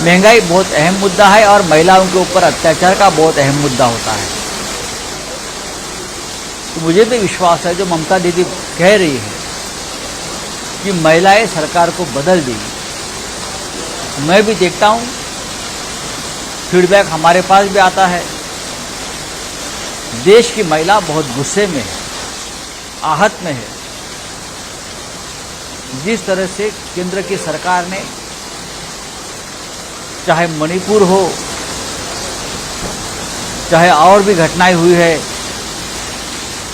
महंगाई बहुत अहम मुद्दा है और महिलाओं के ऊपर अत्याचार का बहुत अहम मुद्दा होता है। तो मुझे भी विश्वास है जो ममता दीदी कह रही है कि महिलाएं सरकार को बदल देगी। मैं भी देखता हूं, फीडबैक हमारे पास भी आता है। देश की महिला बहुत गुस्से में है, आहत में है। जिस तरह से केंद्र की सरकार ने, चाहे मणिपुर हो, चाहे और भी घटनाएं हुई है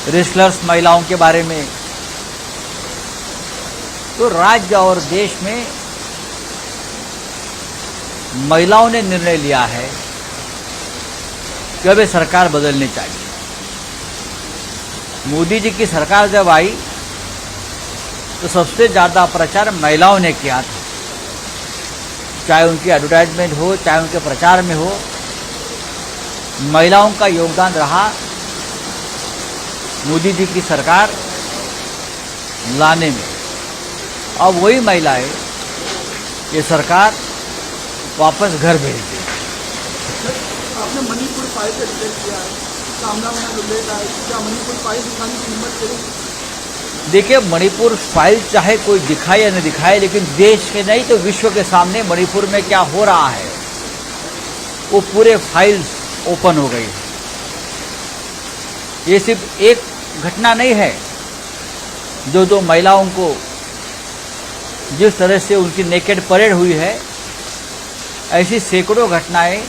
रेसलर्स महिलाओं के बारे में, तो राज्य और देश में महिलाओं ने निर्णय लिया है कि अब ये सरकार बदलनी चाहिए। मोदी जी की सरकार जब आई तो सबसे ज्यादा प्रचार महिलाओं ने किया था, चाहे उनकी एडवर्टाइजमेंट हो, चाहे उनके प्रचार में हो, महिलाओं का योगदान रहा मोदी जी की सरकार लाने में। अब वही महिलाएं ये सरकार वापस घर भेज दी। आपने मणिपुर फाइल का जिक्र किया है, सामना में उल्लेख है, क्या मणिपुर फाइल दिखाने की हिम्मत करेगी? देखिए, मणिपुर फाइल चाहे कोई दिखाए या न दिखाए, लेकिन देश के नहीं तो विश्व के सामने मणिपुर में क्या हो रहा है वो पूरे फाइल्स ओपन हो गई है। ये सिर्फ एक घटना नहीं है जो दो महिलाओं को जिस तरह से उनकी नेकेड परेड हुई है, ऐसी सैकड़ों घटनाएं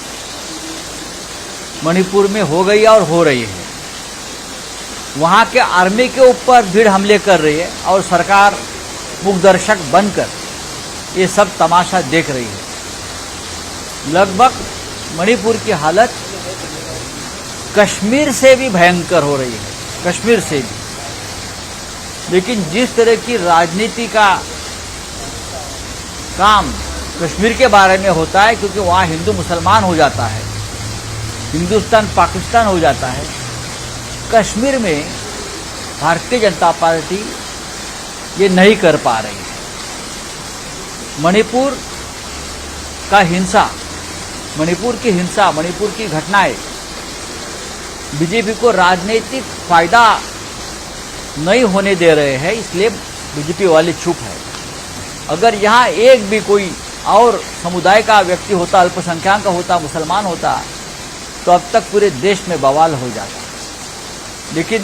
मणिपुर में हो गई और हो रही है। वहां के आर्मी के ऊपर भीड़ हमले कर रही है और सरकार मूकदर्शक बनकर ये सब तमाशा देख रही है। लगभग मणिपुर की हालत कश्मीर से भी भयंकर हो रही है, कश्मीर से भी। लेकिन जिस तरह की राजनीति का काम कश्मीर के बारे में होता है, क्योंकि वहां हिंदू मुसलमान हो जाता है, हिंदुस्तान पाकिस्तान हो जाता है, कश्मीर में भारतीय जनता पार्टी ये नहीं कर पा रही है। मणिपुर का हिंसा, मणिपुर की हिंसा, मणिपुर की घटनाएं बीजेपी को राजनीतिक फायदा नहीं होने दे रहे हैं, इसलिए बीजेपी वाले चुप है। अगर यहां एक भी कोई और समुदाय का व्यक्ति होता, अल्पसंख्यक का होता, मुसलमान होता, तो अब तक पूरे देश में बवाल हो जाता। लेकिन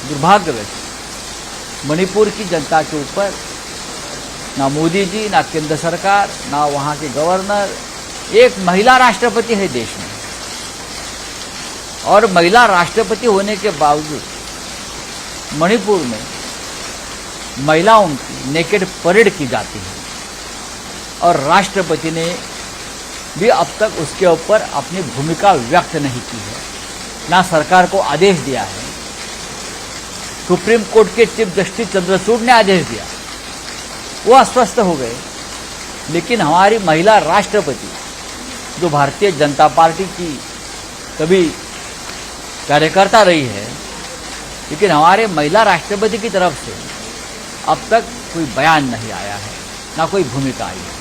दुर्भाग्यवश मणिपुर की जनता के ऊपर ना मोदी जी, ना केंद्र सरकार, ना वहां के गवर्नर, एक महिला राष्ट्रपति है देश में, और महिला राष्ट्रपति होने के बावजूद मणिपुर में महिलाओं की नेकेड परेड की जाती है और राष्ट्रपति ने भी अब तक उसके ऊपर अपनी भूमिका व्यक्त नहीं की है, ना सरकार को आदेश दिया है। सुप्रीम कोर्ट के चीफ जस्टिस चंद्रचूड़ ने आदेश दिया, वो अस्वस्थ हो गए। लेकिन हमारी महिला राष्ट्रपति, जो भारतीय जनता पार्टी की कभी कार्यकर्ता रही है, लेकिन हमारे महिला राष्ट्रपति की तरफ से अब तक कोई बयान नहीं आया है, ना कोई भूमिका आई है।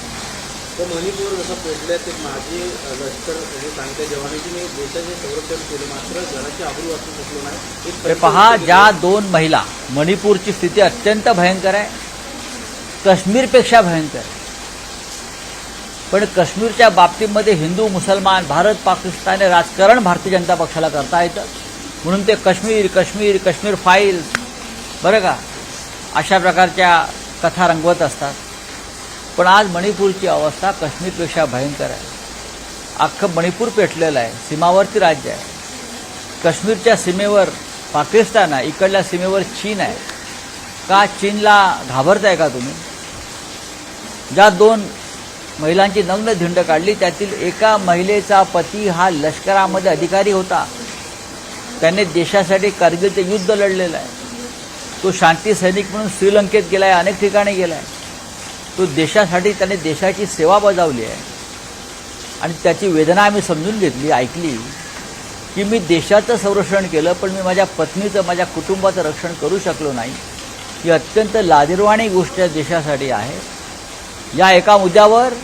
तो मणिपूर जसं पेटल्यात एक माझी लष्कर सांगते जवानांनी देशाचे संरक्षण केले, मात्र घराची आबरू वाचू शकलो नाही। पहा, ज्या दोन महिला, मणिपूरची स्थिती अत्यंत भयंकर आहे, काश्मीरपेक्षा भयंकर आहे। पण काश्मीरच्या बाबतीमध्ये हिंदू मुसलमान, भारत पाकिस्तान हे राजकारण भारतीय जनता पक्षाला करता येतं, म्हणून ते काश्मीर काश्मीर काश्मीर फाईल्स, बरं का, अशा प्रकारच्या कथा रंगवत असतात। पण आज मणिपूरची अवस्था काश्मीरपेक्षा भयंकर आहे। अख्खं मणिपूर पेटलेलं आहे, सीमावर्ती राज्य आहे। काश्मीरच्या सीमेवर पाकिस्तान आहे, इकडल्या सीमेवर चीन आहे। का चीनला घाबरताय का तुम्ही? ज्या दोन महिलांची नग्न धिंड काढली, त्यातील एका महिलेचा पती हा लष्करामध्ये अधिकारी होता, त्याने देशासाठी कारगिलचे युद्ध लढलेलं आहे। तो शांती सैनिक म्हणून श्रीलंकेत गेलाय, अनेक ठिकाणी गेलाय। तो देशासाठी त्याने देशाची सेवा बजावली आहे आणि त्याची वेदना आम्ही समजून घेतली, ऐकली की मी देशाचं संरक्षण केलं, पण मी माझ्या पत्नीचं, माझ्या कुटुंबाचं रक्षण करू शकलो नाही। ही अत्यंत लाजिरवाणी गोष्ट देशासाठी आहे। या एका मुद्द्यावर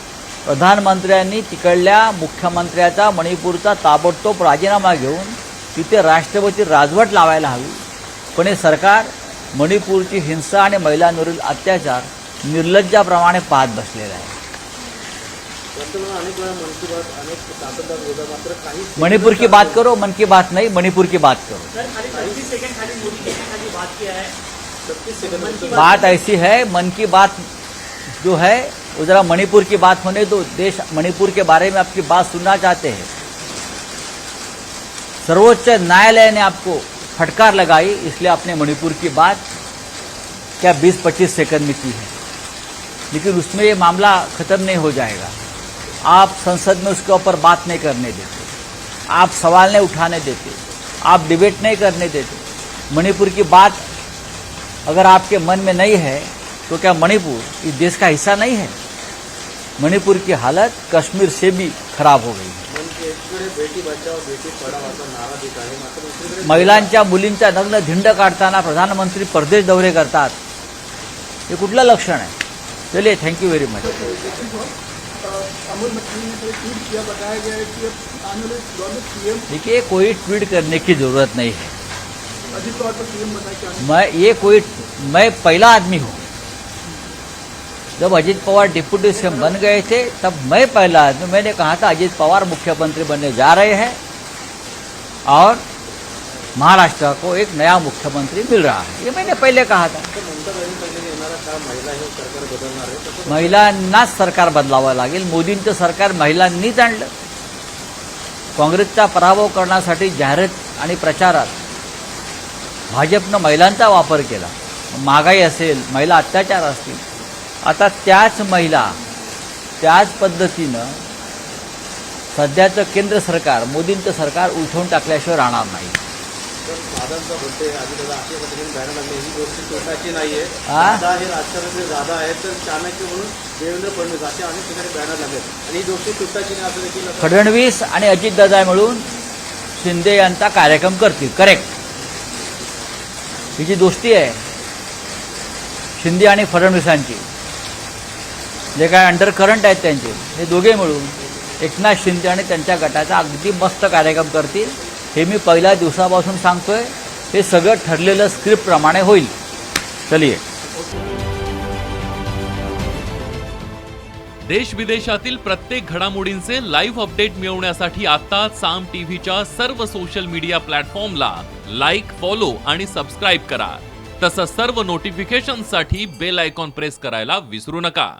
प्रधानमंत्र्यांनी तिकडल्या मुख्यमंत्र्याचा मणिपूरचा ताबडतोब राजीनामा घेऊन तिथे राष्ट्रपती राजवट लावायला हवी. पण हे सरकार मणिपूरची हिंसा आणि महिलांवरील अत्याचार निर्लज्जाप्रमाणे पाहत बसलेलं आहे. अनेक वेळा मन की बात अनेक सातत्यात होता, मात्र काही मणिपुर की बात करो, मन की बात नहीं, मणिपुर की बात करो. 30 सेकंड बात ऐसी है, मन की बात जो है वो जरा मणिपुर की बात होने दो. देश मणिपुर के बारे में आपकी बात सुनना चाहते हैं. सर्वोच्च न्यायालय ने आपको फटकार लगाई, इसलिए आपने मणिपुर की बात क्या 20-25 सेकंड में की है, लेकिन उसमें ये मामला खत्म नहीं हो जाएगा. आप संसद में उसके ऊपर बात नहीं करने देते, आप सवाल नहीं उठाने देते, आप डिबेट नहीं करने देते. मणिपुर की बात अगर आपके मन में नहीं है तो क्या मणिपुर इस देश का हिस्सा नहीं है? मणिपुर की हालत कश्मीर से भी खराब हो गई है. म्हणजे एकीकडे बेटी बचाओ बेटी पढाओ असा नारा देत आहे, मात्र दुसरीकडे महिलांच्या मुलींचा नग्न धिंड काढताना प्रधानमंत्री परदेश दौरे करतात. हे कुठलं लक्षण आहे? चलिए, thank you very much. Amol मछली ने एक ट्वीट किया, बताया गया है कि अब आने वाले दौर में पीएम देखिए, कोई ट्वीट करने की जरूरत नहीं है. अजित पवार पर पीएम बनाया क्या मैं पहला आदमी हूँ. जब अजित पवार डिप्टी सीएम बन गए थे तब मैं पहला आदमी, मैंने कहा था अजित पवार मुख्यमंत्री बनने जा रहे हैं और महाराष्ट्र को एक नया मुख्यमंत्री मिल रहा है. ये मैंने पहले कहा था. ममता बॅनर्जी येणारा काळ महिला हे सरकार बदलणार आहे, तसं महिलांनाच सरकार बदलावं लागेल. मोदींचं सरकार महिलांनीच आणलं. काँग्रेसचा पराभव करण्यासाठी जाहिरात आणि प्रचारात भाजपनं महिलांचा वापर केला. महागाई असेल, महिला अत्याचार असतील, आता त्याच महिला त्याच पद्धतीनं सध्याचं केंद्र सरकार, मोदींचं सरकार उलथवून टाकल्याशिवाय राहणार नाही. तर दादांचा बड्डे आधी दादा अशा पद्धतीने बॅनर लागले, ही गोष्ट तोटाची नाहीये. हा? दादा हे राजकारणाचे दादा आहेत, तर चाणक्य म्हणून देवेंद्र फडणवीस अशा अनेक ठिकाणी बॅनर लागले आणि ही गोष्ट तुटाची नाही असं देखील फडणवीस आणि अजितदादा मिळून शिंदे यांचा कार्यक्रम करतील. करेक्ट. ही जी दोस्ती आहे शिंदे आणि फडणवीसांची, जे काय अंडर करंट आहेत त्यांचे, हे दोघे मिळून एकनाथ शिंदे आणि त्यांच्या गटाचा अगदी मस्त कार्यक्रम करतील. हे मी पहिल्या दिवसापासून सांगतोय. हे सगळं ठरलेलं स्क्रिप्ट प्रमाणे होईल. चलिए. देश विदेशातील प्रत्येक घडामोडींचे लाईव्ह अपडेट मिळवण्यासाठी आता साम टीव्हीच्या सर्व सोशल मीडिया प्लॅटफॉर्मला लाईक, फॉलो आणि सबस्क्राईब करा. तसंच सर्व नोटिफिकेशनसाठी बेल आयकॉन प्रेस करायला विसरू नका.